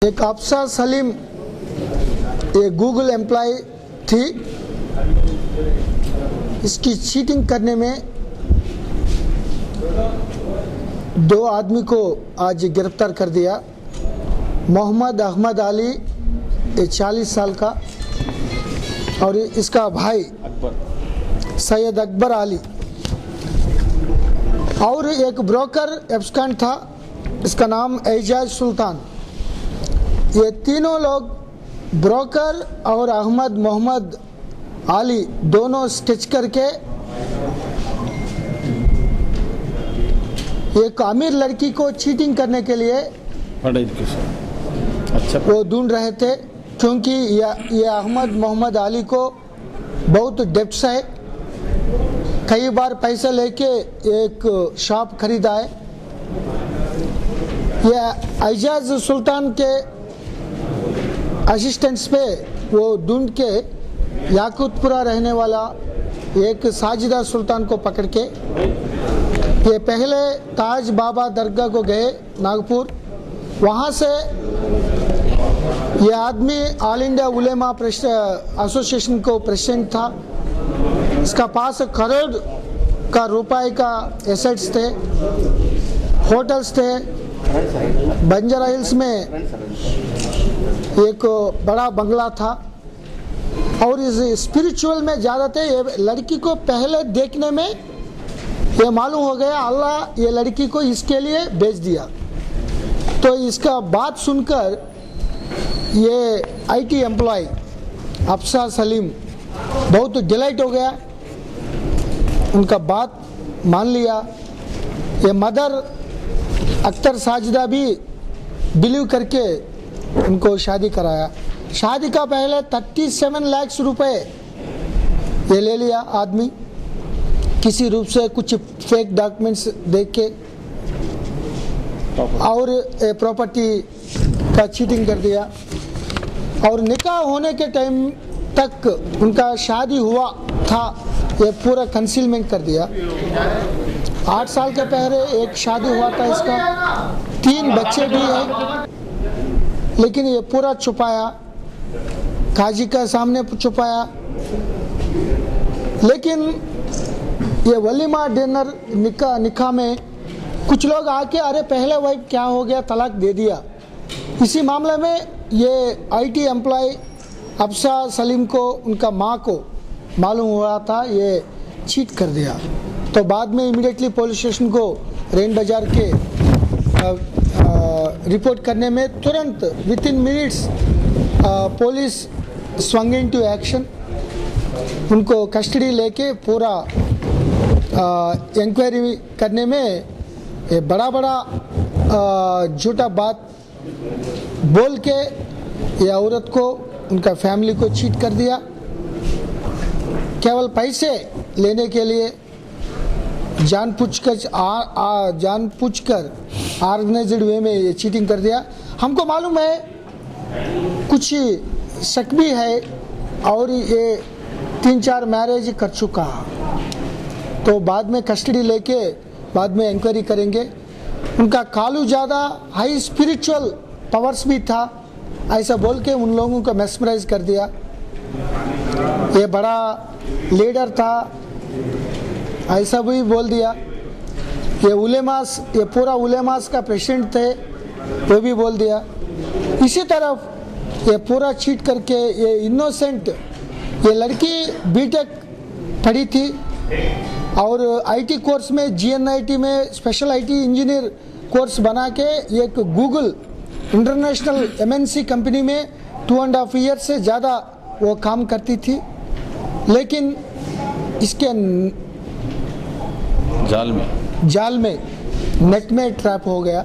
एक अफसा सलीम एक Google employ थी। इसकी चीटिंग करने में दो आदमी को आज गिरफ्तार कर दिया। मोहम्मद अहमद अली 40 साल का और इसका भाई सैयद अकबर अली और एक ब्रोकर एब्सकॉन्ड था, इसका नाम एजाज सुल्तान। ये तीनों लोग ब्रोकर और अहमद मोहम्मद अली दोनों स्केच करके एक अमीर लड़की को चीटिंग करने के लिए अच्छा वो ढूंढ रहे थे, क्योंकि ये अहमद मोहम्मद अली को बहुत डेब्ट्स है। कई बार पैसा लेके एक शॉप खरीदा है। ये एजाज सुल्तान के असिस्टेंट्स पे वो ढूंढ के याकूतपुरा रहने वाला एक साजिदा सुल्तान को पकड़ के ये पहले ताज बाबा दरगाह को गए नागपुर। वहाँ से ये आदमी ऑल इंडिया उलेमा एसोसिएशन को प्रेसिडेंट था। इसका पास करोड़ का रुपए का एसेट्स थे, होटल्स थे। बंजारा हिल्स में एक बड़ा बंगला था और इस स्पिरिचुअल में ज़्यादा थे। ये लड़की को पहले देखने में ये मालूम हो गया अल्लाह ये लड़की को इसके लिए भेज दिया। तो इसका बात सुनकर ये आईटी एम्प्लॉय अफसा सलीम बहुत डिलाइट हो गया, उनका बात मान लिया। ये मदर अख्तर साजिदा भी बिलीव करके उनको शादी कराया। शादी का पहले 37 लाख रुपए ये ले लिया आदमी, किसी रूप से कुछ फेक डॉक्यूमेंट्स देख के, और प्रॉपर्टी का चीटिंग कर दिया। और निकाह होने के टाइम तक उनका शादी हुआ था, ये पूरा कंसीलमेंट कर दिया। 8 साल के पहले एक शादी हुआ था इसका, 3 बच्चे भी हैं, लेकिन ये पूरा छुपाया, काजी का सामने छुपाया। लेकिन ये वलीमा डिनर निकाह में कुछ लोग आके अरे पहले वाइफ क्या हो गया, तलाक दे दिया। इसी मामले में ये आईटी एम्प्लॉय अफसा सलीम को उनका माँ को मालूम हुआ था, ये चीट कर दिया। तो बाद में इमीडिएटली पुलिस स्टेशन को रेन बाजार के रिपोर्ट करने में तुरंत with in minutes police swung into action. उनको कस्टडी लेके पूरा इंक्वायरी करने में ये बड़ा झूठा बात बोल के ये औरत को उनका फैमिली को चीट कर दिया। केवल पैसे लेने के लिए जानबूझकर ऑर्गेनाइज्ड वे में ये चीटिंग कर दिया। हमको मालूम है कुछ शक भी है और ये 3-4 मैरिज कर चुका, तो बाद में कस्टडी लेके बाद में इंक्वायरी करेंगे। उनका कालू ज़्यादा हाई स्पिरिचुअल पावर्स भी था, ऐसा बोल के उन लोगों को मेस्मराइज कर दिया। ये बड़ा लीडर था, ऐसा भी बोल दिया। ये उलेमास, ये पूरा उलेमास का प्रेसिडेंट थे, वो भी बोल दिया। इसी तरफ ये पूरा चीट करके ये इनोसेंट, ये लड़की बीटेक पढ़ी थी और आईटी कोर्स में जीएनआईटी में स्पेशल आईटी इंजीनियर कोर्स बना के एक गूगल इंटरनेशनल एमएनसी कंपनी में 2.5 ईयर से ज़्यादा वो काम करती थी। लेकिन इसके जाल में नेट में ट्रैप हो गया।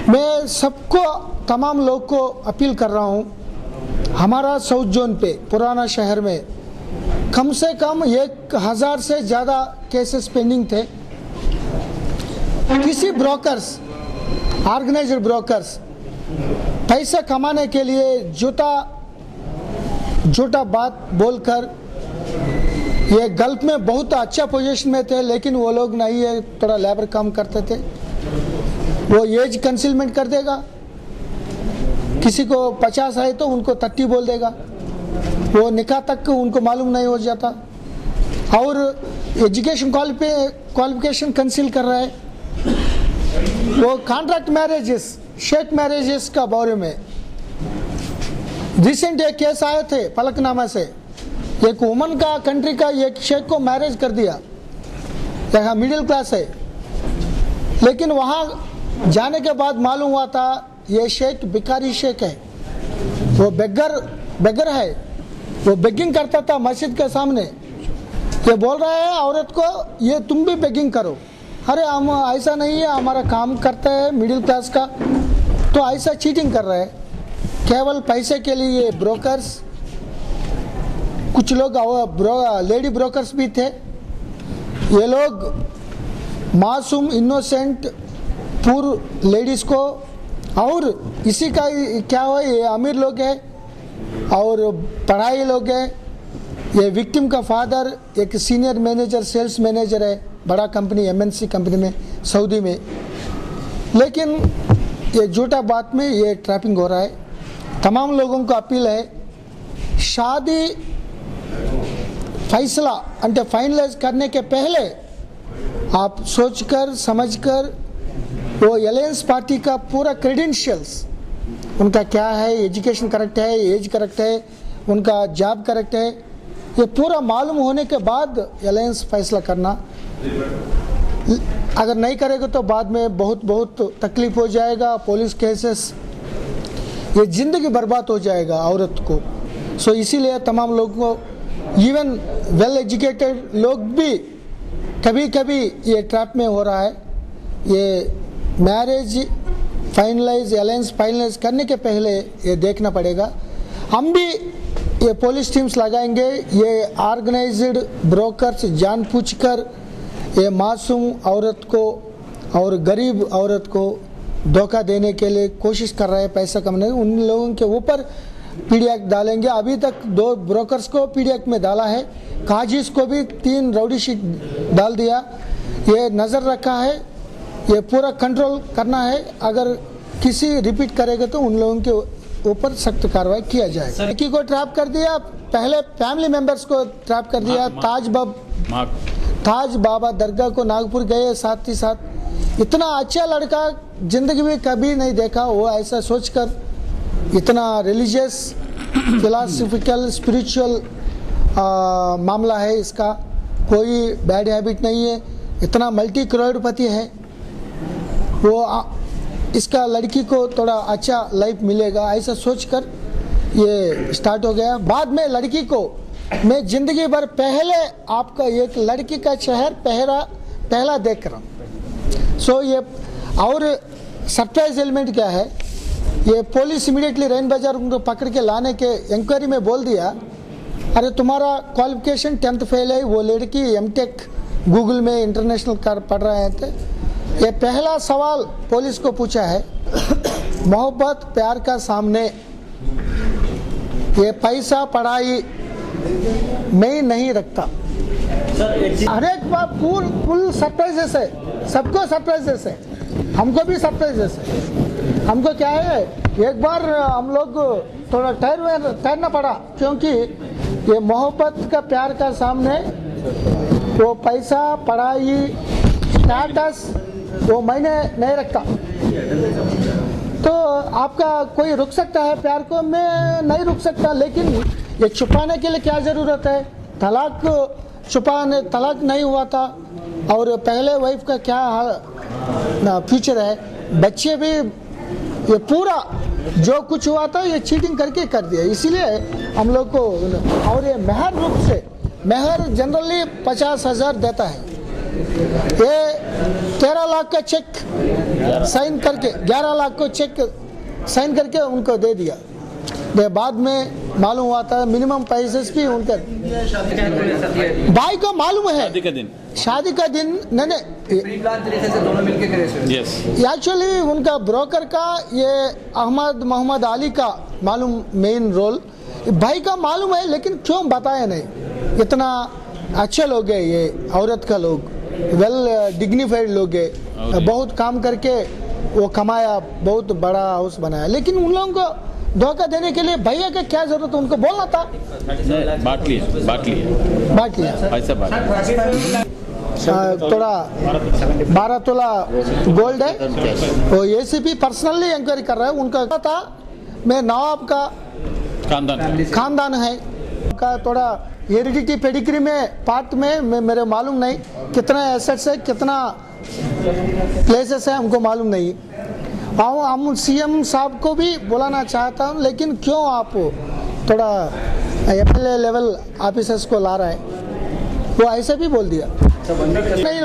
मैं सबको, तमाम लोग को अपील कर रहा हूँ, हमारा साउथ जोन पे पुराना शहर में कम से कम 1000 से ज़्यादा केसेस पेंडिंग थे। किसी ब्रोकर्स, ऑर्गेनाइज्ड ब्रोकर्स पैसा कमाने के लिए झूठा बात बोलकर, ये गल्फ में बहुत अच्छा पोजीशन में थे, लेकिन वो लोग नहीं है, थोड़ा लेबर काम करते थे, वो एज कंसीलमेंट कर देगा, किसी को 50 है तो उनको 30 बोल देगा, वो निकाह तक उनको मालूम नहीं हो जाता। और एजुकेशन क्वालिफिकेशन कंसील कर रहा है। वो कॉन्ट्रैक्ट मैरिजेस, शेक मैरिजेस का बारे में रिसेंट एक केस आए थे फलकनामा से, एक वुमन का कंट्री का एक शेख को मैरिज कर दिया, यहाँ मिडिल क्लास है, लेकिन वहाँ जाने के बाद मालूम हुआ था ये शेख भिखारी शेख है, वो बेगर है, वो बेगिंग करता था मस्जिद के सामने। ये बोल रहा है औरत को ये तुम भी बेगिंग करो। अरे हम ऐसा नहीं है, हमारा काम करता है मिडिल क्लास का, तो ऐसा चीटिंग कर रहा है केवल पैसे के लिए। ब्रोकर्स, कुछ लोग लेडी ब्रोकर्स भी थे, ये लोग मासूम इनोसेंट पूर लेडीज को, और इसी का क्या हो, ये अमीर लोग हैं और पढ़ाई लोग हैं। ये विक्टिम का फादर एक सीनियर मैनेजर, सेल्स मैनेजर है बड़ा कंपनी MNC कंपनी में सऊदी में, लेकिन ये झूठा बात में ये ट्रैपिंग हो रहा है। तमाम लोगों को अपील है, शादी फैसला अंटे फाइनलाइज करने के पहले आप सोचकर समझकर वो अलायंस पार्टी का पूरा क्रेडेंशियल्स उनका क्या है, एजुकेशन करेक्ट है, एज करेक्ट है, उनका जॉब करेक्ट है, ये पूरा मालूम होने के बाद अलायंस फैसला करना। अगर नहीं करेगा तो बाद में बहुत तकलीफ हो जाएगा, पुलिस केसेस, ये ज़िंदगी बर्बाद हो जाएगा औरत को। सो इसीलिए तमाम लोगों को, इवन वेल एजुकेटेड लोग भी कभी कभी ये ट्रैप में हो रहा है। ये मैरिज फाइनलाइज, अलायंस फाइनलाइज करने के पहले ये देखना पड़ेगा। हम भी ये पुलिस टीम्स लगाएंगे, ये ऑर्गेनाइज्ड ब्रोकर्स जानबूझकर ये मासूम औरत को और गरीब औरत को धोखा देने के लिए कोशिश कर रहे हैं, पैसा कमाने। उन लोगों के ऊपर PD एक्ट डालेंगे। अभी तक 2 ब्रोकर्स को PD एक्ट में डाला है, काजिस को भी 3 राउडी शीट डाल दिया। ये नज़र रखा है, ये पूरा कंट्रोल करना है। अगर किसी रिपीट करेगा तो उन लोगों के ऊपर सख्त कार्रवाई किया जाएगा। लड़की को ट्रैप कर दिया, पहले फैमिली मेंबर्स को ट्रैप कर दिया। ताज बाबा दरगाह को नागपुर गए, साथ ही साथ इतना अच्छा लड़का जिंदगी में कभी नहीं देखा। वो ऐसा सोचकर इतना रिलीजियस फिलॉसफिकल स्पिरिचुअल मामला है इसका, कोई बैड हैबिट नहीं है, इतना मल्टी करोड़पति है वो, इसका लड़की को थोड़ा अच्छा लाइफ मिलेगा ऐसा सोचकर ये स्टार्ट हो गया। बाद में लड़की को मैं जिंदगी भर पहले आपका एक लड़की का शहर पहला देख रहा हूँ। सो ये और सरप्राइज एलिमेंट क्या है, ये पुलिस इमीडिएटली रैन बाजार उनको पकड़ के लाने के इंक्वायरी में बोल दिया, अरे तुम्हारा क्वालिफिकेशन 10th फेल है। वो लड़की M.Tech गूगल में इंटरनेशनल कर पढ़ रहे थे। ये पहला सवाल पुलिस को पूछा है, मोहब्बत प्यार का सामने ये पैसा पढ़ाई मैं नहीं रखता। हर एक बात फुल सरप्राइजेस है, सबको सरप्राइजेस है, हमको भी सरप्राइजेस है। हमको क्या है, एक बार हम लोग थोड़ा ठहरना पड़ा, क्योंकि ये मोहब्बत का प्यार का सामने वो पैसा पढ़ाई स्टेटस वो मैंने नहीं रखता। तो आपका कोई रुक सकता है प्यार को, मैं नहीं रुक सकता, लेकिन ये छुपाने के लिए क्या ज़रूरत है। तलाक नहीं हुआ था, और पहले वाइफ का क्या फ्यूचर है, बच्चे भी, ये पूरा जो कुछ हुआ था ये चीटिंग करके कर दिया। इसीलिए हम लोग को, और ये मेहर रूप से, मेहर जनरली 50,000 देता है, ये 13 लाख का चेक साइन करके 11 लाख को चेक साइन करके उनको दे दिया। बाद में मालूम हुआ था मिनिमम पैसे की उनका भाई को मालूम है, शादी का दिन नहीं एक्चुअली उनका ब्रोकर का ये अहमद मोहम्मद अली का मालूम मेन रोल भाई का मालूम है, लेकिन क्यों बताया नहीं। इतना अच्छे लोग है ये औरत का लोग, वेल डिग्निफाइड लोग है, बहुत काम करके वो कमाया, बहुत बड़ा हाउस बनाया, लेकिन उन लोगों को धोखा देने के लिए भैया का क्या जरूरत, उनको बोलना था। बांट लिया ऐसा बात। थोड़ा 12 तोला गोल्ड है, वो एसीपी पर्सनली इंक्वायरी कर रहा है। उनका था मैं नवाब का खानदान है का, थोड़ा हेरिडिटी पेडिग्री में पार्ट में मेरे मालूम नहीं कितना एसेट्स है, कितना प्लेसेस है, हमको मालूम नहीं। हम सीएम साहब को भी बुलाना चाहता हूँ, लेकिन क्यों आप थोड़ा एमएलए लेवल ऑफिसर्स को ला रहा है, वो ऐसे भी बोल दिया नहीं।